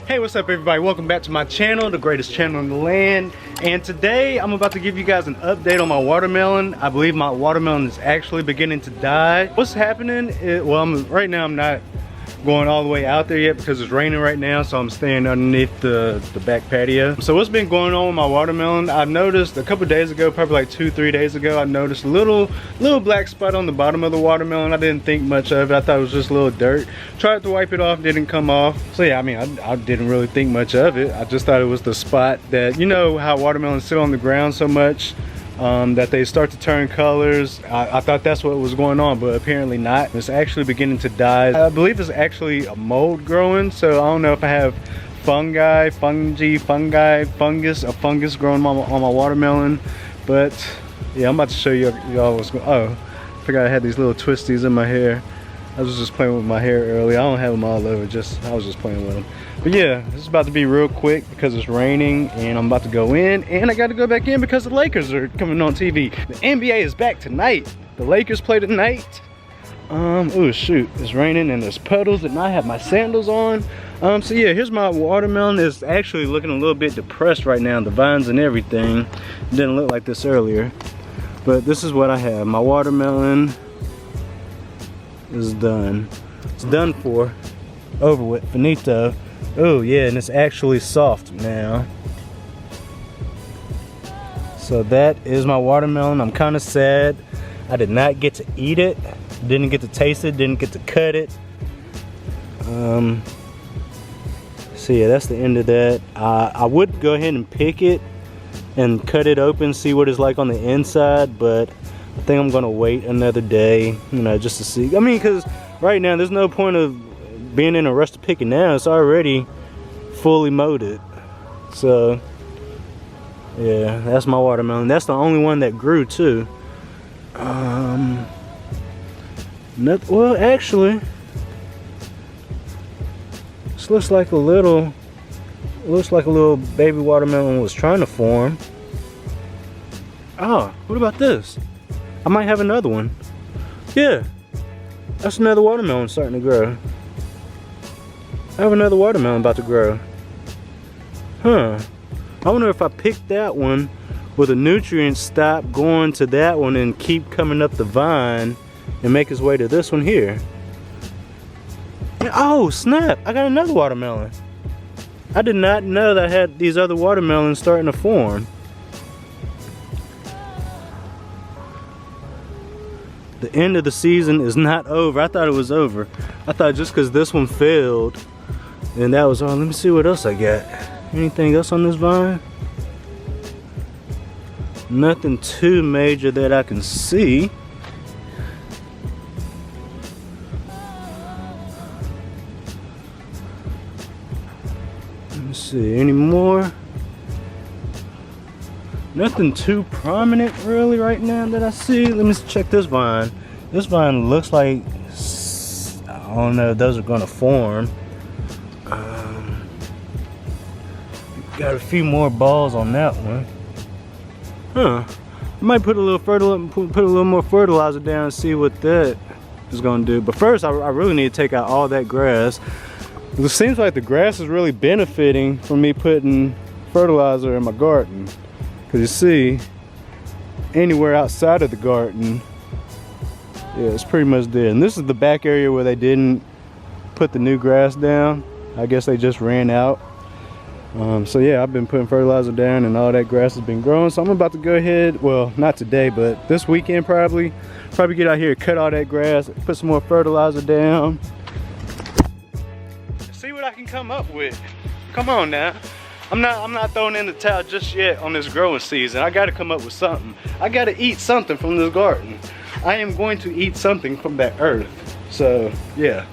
Hey, what's up everybody? Welcome back to my channel, the greatest channel in the land. And today I'm about to give you guys an update on my watermelon. I believe my watermelon is actually beginning to die. What's happening? Right now I'm not going all the way out there yet because it's raining right now, so I'm staying underneath the back patio. So what's been going on with my watermelon? I've noticed a couple days ago, probably like 2-3 days ago, I noticed a little black spot on the bottom of the watermelon. I didn't think much of it. I thought it was just a little dirt. Tried to wipe it off, didn't come off. So yeah, I mean, I didn't really think much of it. I just thought it was the spot that, you know how watermelons sit on the ground so much that they start to turn colors. I thought that's what was going on, but apparently not. It's actually beginning to die. I believe it's actually a mold growing, so I don't know if I have fungus growing on my watermelon. But yeah, I'm about to show y'all what's going on. Oh, I forgot I had these little twisties in my hair. I was just playing with my hair earlier. I don't have them all over, I was just playing with them. But yeah, this is about to be real quick because it's raining and I'm about to go in, and I got to go back in because the Lakers are coming on TV. The NBA is back tonight. The Lakers play tonight. Oh shoot, it's raining and there's puddles and I have my sandals on. So yeah, here's my watermelon. It's actually looking a little bit depressed right now, the vines and everything. It didn't look like this earlier. But this is what I have. My watermelon is done. It's done for. Over with. Finito. Oh yeah, and it's actually soft now. So that is my watermelon. I'm kind of sad. I did not get to eat it. Didn't get to taste it. Didn't get to cut it. So yeah, that's the end of that. I would go ahead and pick it and cut it open, see what it's like on the inside, but I think I'm gonna wait another day, you know, just to see. I mean, because right now there's no point of being in a rush to pick it now. It's already fully molded. So yeah, that's my watermelon. That's the only one that grew too. Well, actually, this looks like a little baby watermelon was trying to form. Ah, what about this? I might have another one. Yeah, that's another watermelon starting to grow. I have another watermelon about to grow. Huh. I wonder if I pick that one, will the nutrients stop going to that one and keep coming up the vine and make its way to this one here. Oh snap, I got another watermelon. I did not know that I had these other watermelons starting to form. The end of the season is not over. I thought it was over. I thought just because this one failed, and that was all. Let me see what else I got. Anything else on this vine? Nothing too major that I can see. Let me see, any more? Nothing too prominent really right now that I see. Let me check this vine. This vine looks like, I don't know if those are gonna form. Got a few more balls on that one. Huh. I might put a little more fertilizer down and see what that is gonna do. But first, I really need to take out all that grass. It seems like the grass is really benefiting from me putting fertilizer in my garden. Cause you see, anywhere outside of the garden, yeah, it's pretty much dead. And this is the back area where they didn't put the new grass down. I guess they just ran out. So yeah, I've been putting fertilizer down and all that grass has been growing. So I'm about to go ahead, well, not today, but this weekend probably get out here, cut all that grass, put some more fertilizer down. See what I can come up with. Come on now. I'm not throwing in the towel just yet on this growing season. I gotta come up with something. I gotta eat something from this garden. I am going to eat something from that earth. So yeah.